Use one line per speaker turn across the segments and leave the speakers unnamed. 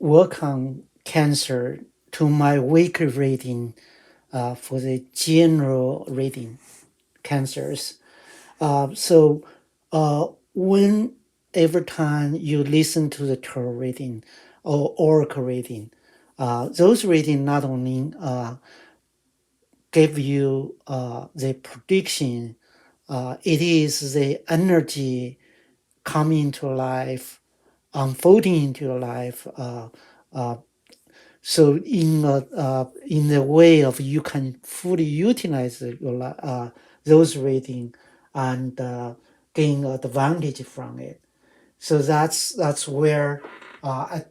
work on Cancer to my weekly reading for the general reading cancers. So when every time you listen to the tarot reading or oracle reading, those reading not only give you the prediction, it is the energy coming into life, unfolding into your life. Uh, so in the way of you can fully utilize those reading and gain advantage from it. So that's where I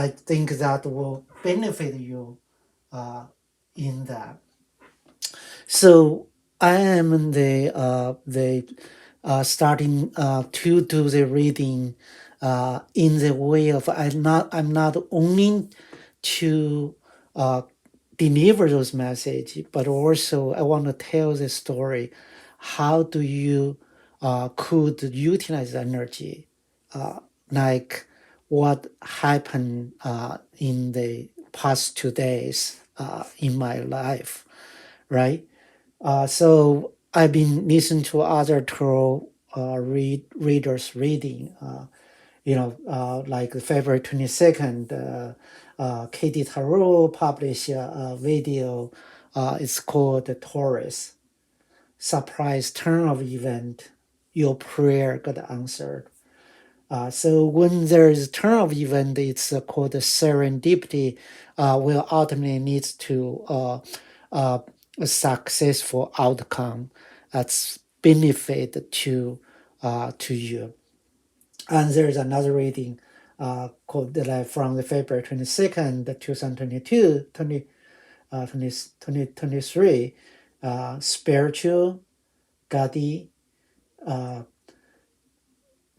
think that will benefit you in that. So I am the starting to do the reading in the way of I'm not only to deliver those messages, but also I want to tell the story. How do you could utilize energy, like what happened in the past 2 days in my life, right? So I've been listening to other tarot readers reading, like February 22nd, Katy Tarot published a video. It's called the Taurus Surprise Turn of Event. Your prayer got answered. So when there is a turn of event, it's called serendipity, will ultimately leads to a successful outcome that's benefit to you. And there's another reading called from the February 22nd, 2022, 2023, Spiritual Goldie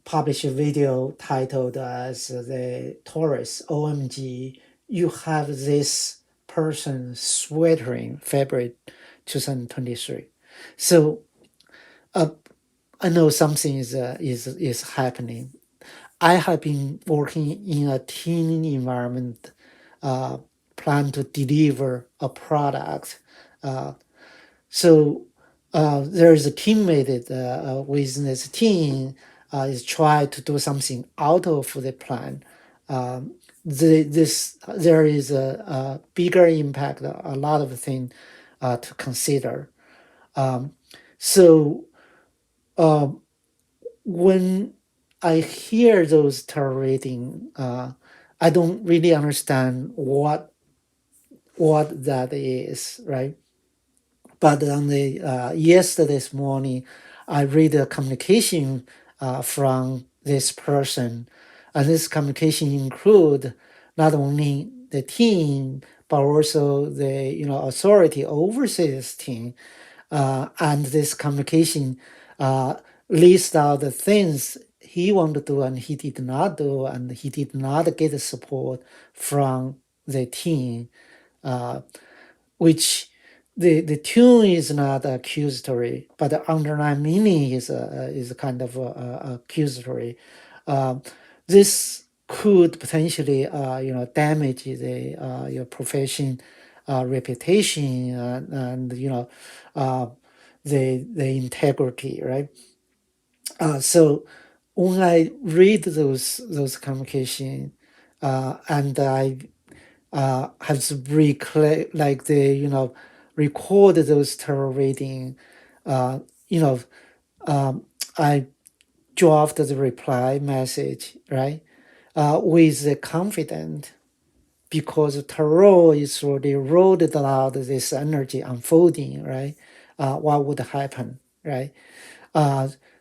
published a video titled as the Taurus, OMG, you have this person sweating, February 2023. So I know something is happening. I have been working in a team environment, plan to deliver a product. So there is a teammate within this team is try to do something out of the plan. There is a bigger impact, a lot of things to consider. So when I hear those tarot reading, I don't really understand what that is, right? But on the yesterday's morning, I read a communication from this person, and this communication include not only the team but also the authority oversees this team, and this communication lists out the things he wanted to do and he did not do, and he did not get the support from the team, which the tune is not accusatory, but the underlying meaning is kind of accusatory. This could potentially damage your profession reputation, and the integrity, right? So when I read those communication, and I have to like record those tarot reading, uh, you know, I draft the reply message, right, with the confidence, because tarot is already wrote out this energy unfolding, right? What would happen, right?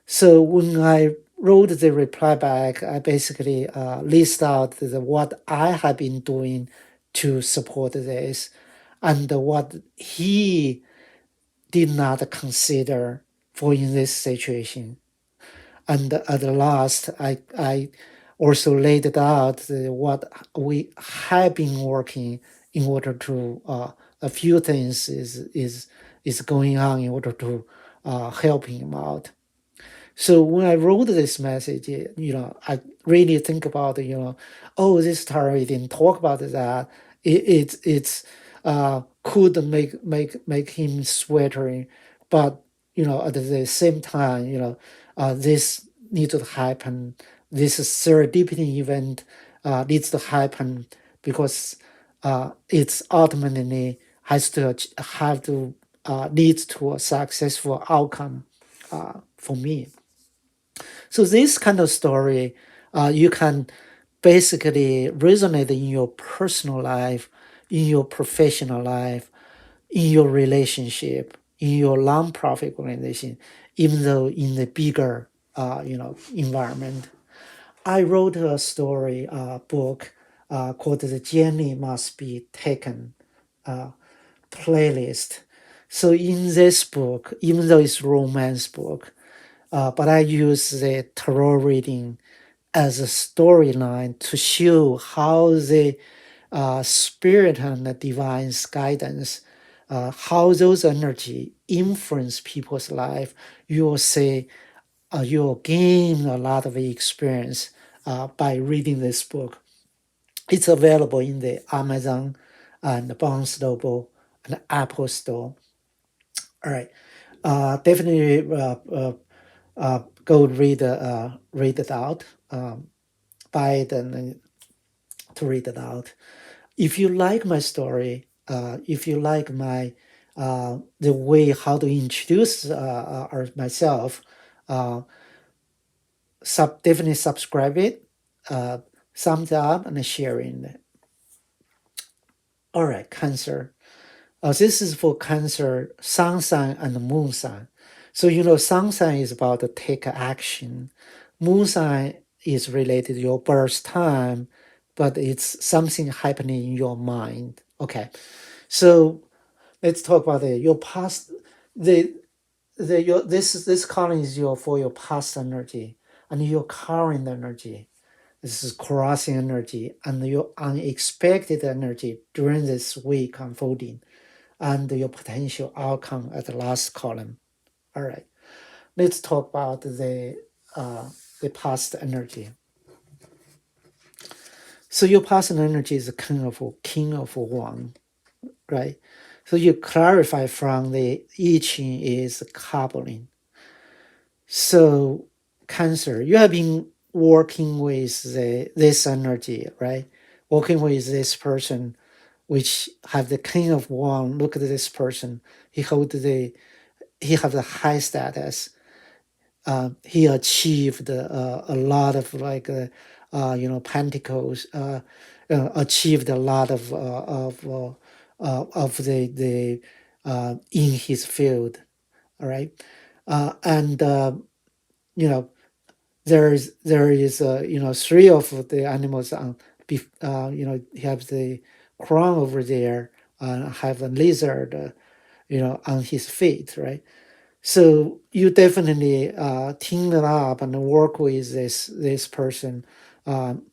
So when I wrote the reply back, I basically list out what I have been doing to support this, and what he did not consider for in this situation. And at the last, I also laid it out what we have been working in order to a few things is going on in order to help him out. So when I wrote this message, I really think about, oh, this tarot didn't talk about that. It's could make him sweating, but at the same time, this needs to happen. This serendipity event needs to happen because it's ultimately has to have to leads to a successful outcome for me. So this kind of story, you can basically resonate in your personal life, in your professional life, in your relationship, in your nonprofit organization, even though in the bigger, environment. I wrote a story book called "The Journey Must Be Taken" playlist. So in this book, even though it's romance book, but I use the tarot reading as a storyline to show how the spirit and the divine's guidance, how those energy influence people's life. You will see, you will gain a lot of experience by reading this book. It's available in the Amazon and Barnes Noble and Apple Store. All right, definitely go read it out. Buy it and to read it out. If you like my story, if you like my the way how to introduce myself, uh, definitely subscribe it, uh, thumbs up and sharing it. All right, Cancer. This is for Cancer, Sun sign and Moon sign. So Sun sign is about to take action. Moon sign is related to your birth time, but it's something happening in your mind. Okay, so let's talk about your past. The this column is for your past energy and your current energy. This is crossing energy and your unexpected energy during this week unfolding and your potential outcome at the last column. All right, let's talk about the past energy. So your past energy is the king of one, right? So you clarify from the I Ching is coupling. So Cancer, you have been working with this energy, right? Working with this person, which have the king of one. Look at this person. He have the high status. He achieved a lot of pentacles. Achieved a lot of in his field. All right, and there is three of the animals on. He has the crown over there. Have a lizard, on his feet, right? So you definitely team it up and work with this person. Um,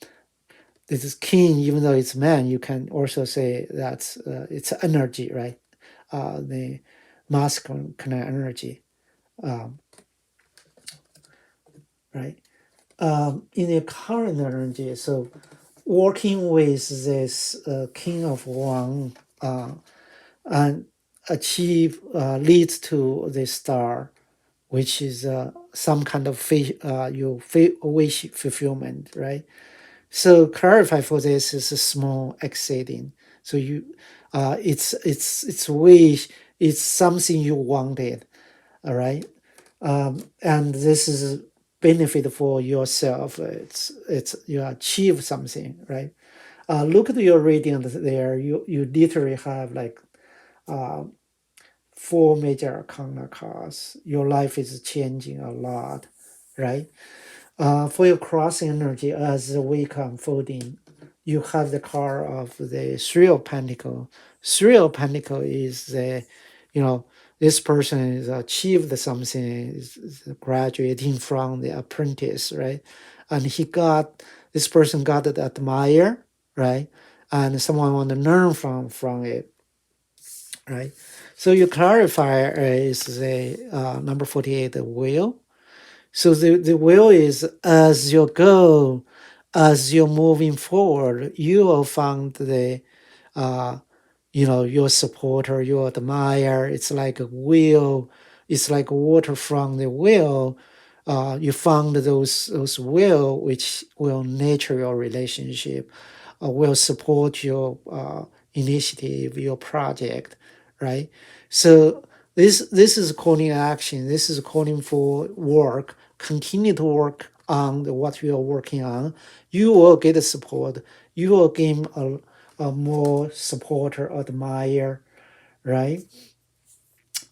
this is king, even though it's man. You can also say that's it's energy, right? The masculine kind of energy, um, right? In the current energy, so working with this king of one and achieve leads to the star, which is some kind of wish fulfillment, right? So clarify for this is a small exceeding. So it's wish, it's something you wanted, all right, and this is benefit for yourself. It's you achieve something, right? Look at your reading there. You literally have like uh, four major arcana cards. Your life is changing a lot, right? For your crossing energy as the week unfolding, you have the card of the Three of Pentacle. Three of Pentacle is this person is achieved something, is graduating from the apprentice, right? And this person got it admire, right? And someone want to learn from it, right? So your clarifier is the number 48, the will. So the will is as you go, as you're moving forward, you will find the your supporter, your admirer. It's like a wheel. It's like water from the wheel. You found those will which will nurture your relationship, will support your initiative, your project, right? So this is calling action. This is calling for work. Continue to work on what you are working on. You will get the support. You will gain a more supporter, admire, right?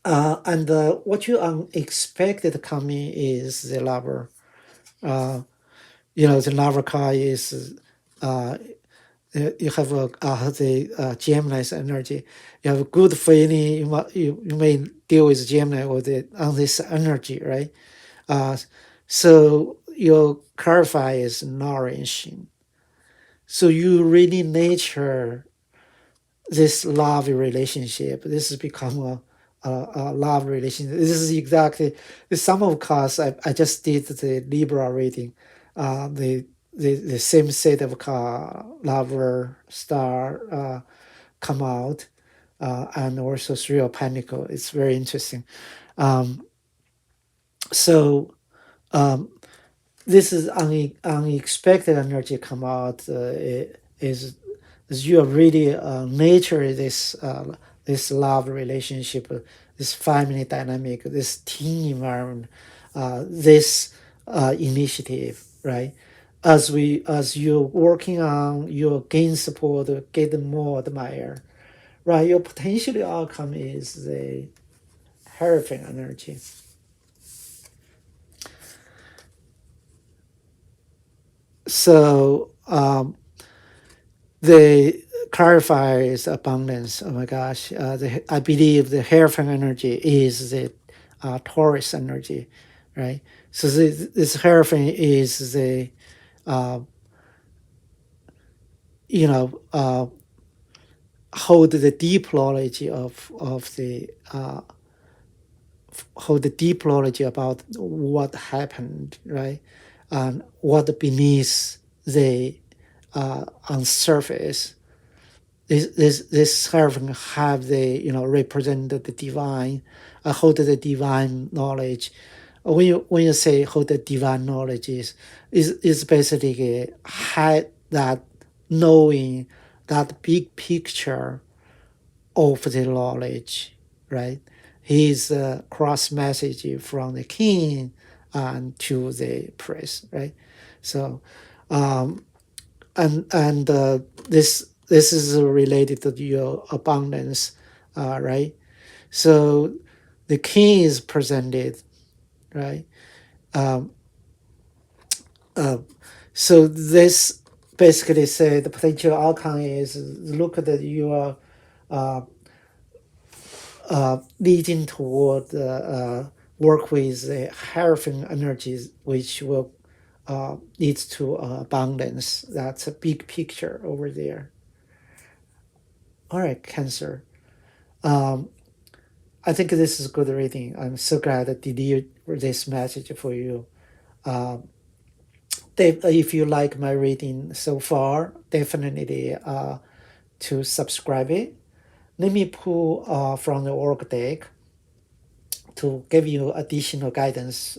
And what you unexpected coming is the lover. Uh, the lover card is you have the Gemini's energy. You have a good feeling. You may deal with Gemini or on this energy, right? Uh, so your clarify is nourishing. So you really nature this love relationship. This has become a love relationship. This is exactly the sum of cards. I just did the Libra reading. The same set of card, lover, star, come out, and also three of pentacle. It's very interesting. Um, so um, this is unexpected energy come out is you are really nature this love relationship, this family dynamic, this team environment, this initiative, right? As you're working on your gain support, get more admire, right? Your potential outcome is the Hierophant energy. So the clarifier is abundance. Oh my gosh! I believe the Hierophant energy is the Taurus energy, right? So this Hierophant is the uh, you know hold the deep knowledge of the hold the deep knowledge about what happened, right? And what beneath the on surface. This servant have the represent the divine, hold the divine knowledge. When you say hold the divine knowledge is basically had that knowing that big picture of the knowledge, right? His cross message from the king and to the priest, right? So, um, and this is related to your abundance, right? So, the king is presented, right? Um, uh, so this basically say the potential outcome is look at your uh, leading toward work with the Hierophant energies, which will lead to abundance. That's a big picture over there. All right, Cancer. Um, I think this is good reading. I'm so glad I delivered this message for you. Um, if you like my reading so far, definitely to subscribe it. Let me pull from the org deck to give you additional guidance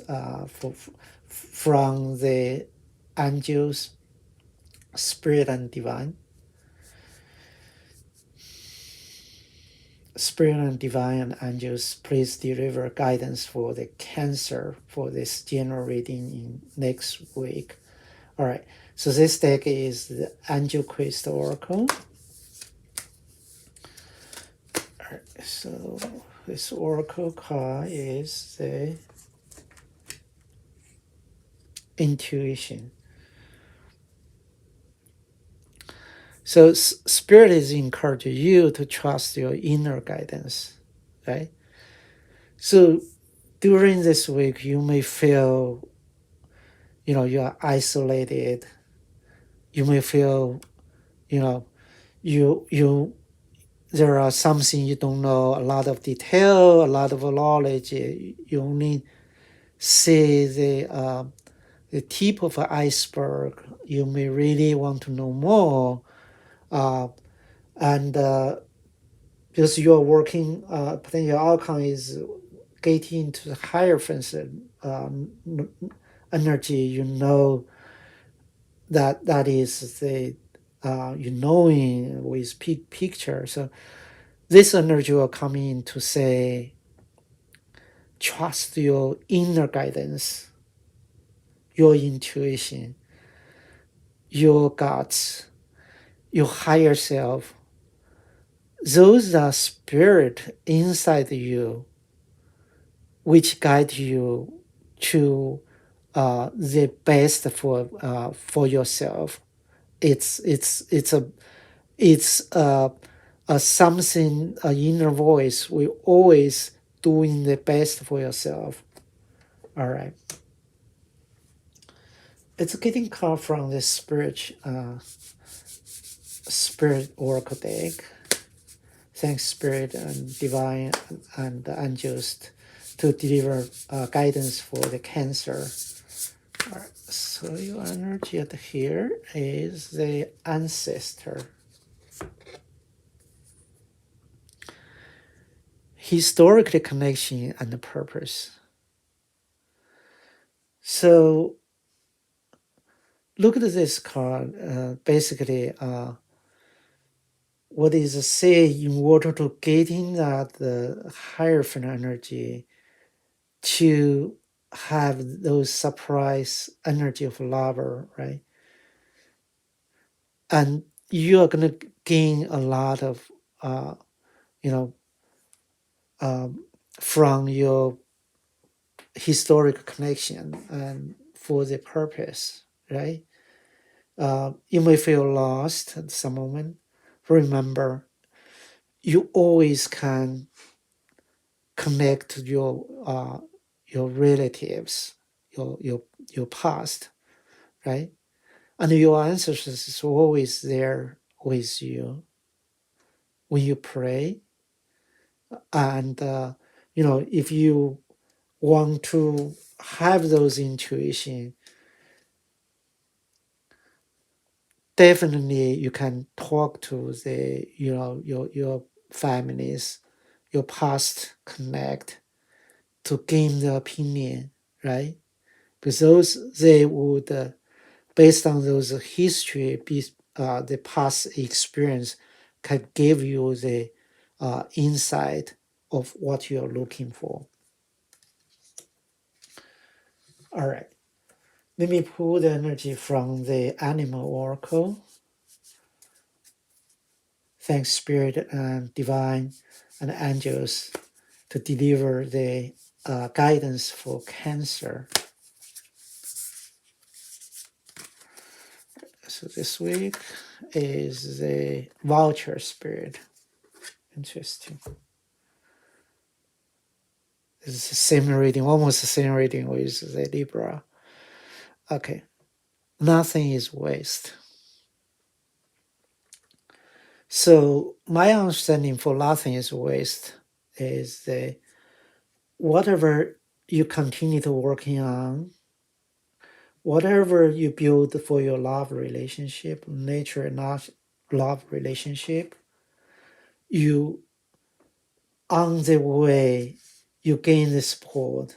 from the angels, spirit, and divine. Spirit and divine and angels, please deliver guidance for the Cancer for this general reading in next week. All right. So this deck is the Angel Crystal Oracle. All right, so this Oracle card is the Intuition. So Spirit is encouraging you to trust your inner guidance, right? So during this week, you may feel, you are isolated. You may feel, you know, you there are something you don't know, a lot of detail, a lot of knowledge. You only see the tip of an iceberg. You may really want to know more, and because you are working, potential outcome is getting into the higher frequency energy. You know that is the you knowing with picture. So this energy will come in to say, trust your inner guidance, your intuition, your guts, your higher self. Those are spirit inside you, which guide you to the best for yourself. It's a something, a inner voice. We always doing the best for yourself. All right. It's getting called from the spirit oracle deck. Thanks, spirit and divine and the angels to deliver guidance for the Cancer. All right. So your energy at here is the ancestor. Historically connection and the purpose. So look at this card. Basically, what is it say in order to getting that the hierophant energy to have those surprise energy of lover, right? And you are gonna gain a lot of, you know, from your historic connection and for the purpose, right? You may feel lost at some moment. Remember, you always can connect to your relatives, your past, right? And your ancestors is always there with you when you pray. And if you want to have those intuition, definitely you can talk to the your families, your past connect to gain the opinion, right? Because those they would based on those history, the past experience can give you the insight of what you're looking for. All right, let me pull the energy from the animal oracle. Thanks, spirit and divine and angels to deliver the guidance for Cancer. So this week is the voucher spirit. Interesting. It's the same reading, almost the same reading with the Libra. Okay. Nothing is waste. So my understanding for nothing is waste is the whatever you continue to working on, whatever you build for your love relationship, nature not love relationship, you on the way you gain the support,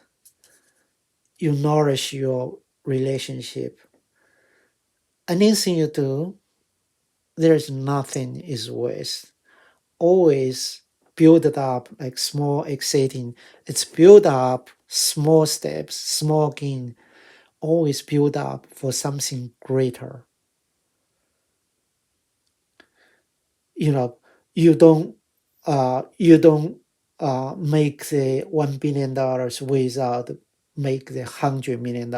you nourish your relationship. Anything you do, there's nothing is waste. Always build it up like small exciting. It's build up small steps, small gain. Always build up for something greater. You know, you don't make the $1 billion without make the $100 million,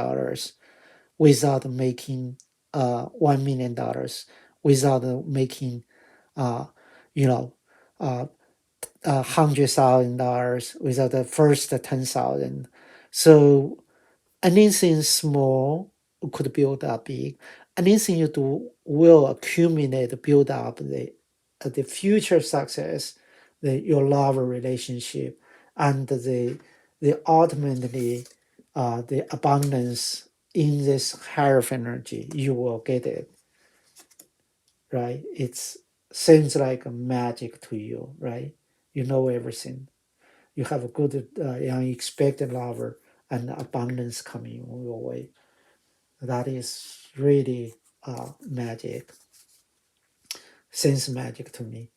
without making $1 million, without making you know $100,000, without the first 10,000. So anything small could build up big. Anything you do will accumulate, build up the future success, your love relationship, and the ultimately the abundance in this higher energy, you will get it, right? It seems like a magic to you, right? You know everything. You have a good, unexpected lover and abundance coming your way. That is really magic. Seems magic to me.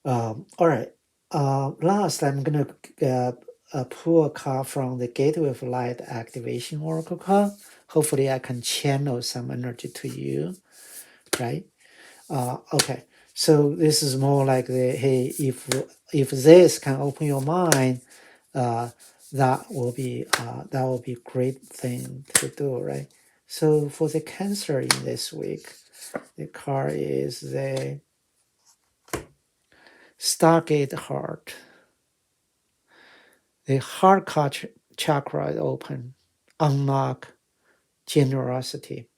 All right. Last, I'm gonna pull a card from the Gateway of Light Activation Oracle card. Hopefully, I can channel some energy to you, right? Okay. So this is more like the hey, if this can open your mind, uh, that will be great thing to do, right? So for the Cancer in this week, the card is the Stargate Heart. The heart chakra is open, unlock generosity.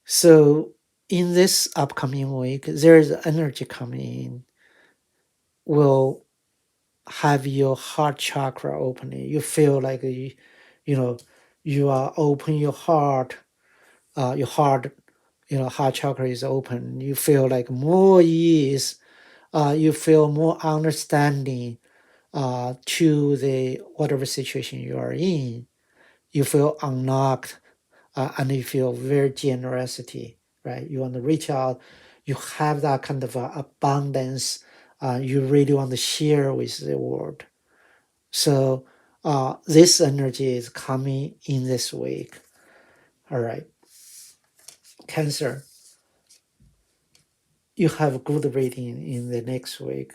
So in this upcoming week, there is energy coming in, will have your heart chakra opening. You feel like you know, you are open your heart, your heart, heart chakra is open. You feel like more ease, you feel more understanding to the whatever situation you are in. You feel unlocked, and you feel very generosity, right? You want to reach out. You have that kind of abundance. You really want to share with the world. So this energy is coming in this week. All right, Cancer, you have good reading in the next week.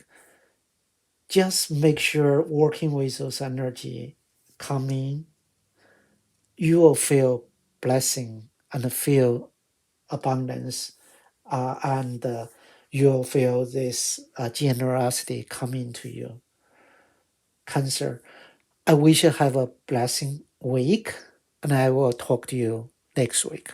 Just make sure working with those energy coming, you will feel blessing and feel abundance, and you'll feel this generosity coming to you. Cancer, I wish you have a blessing week, and I will talk to you next week.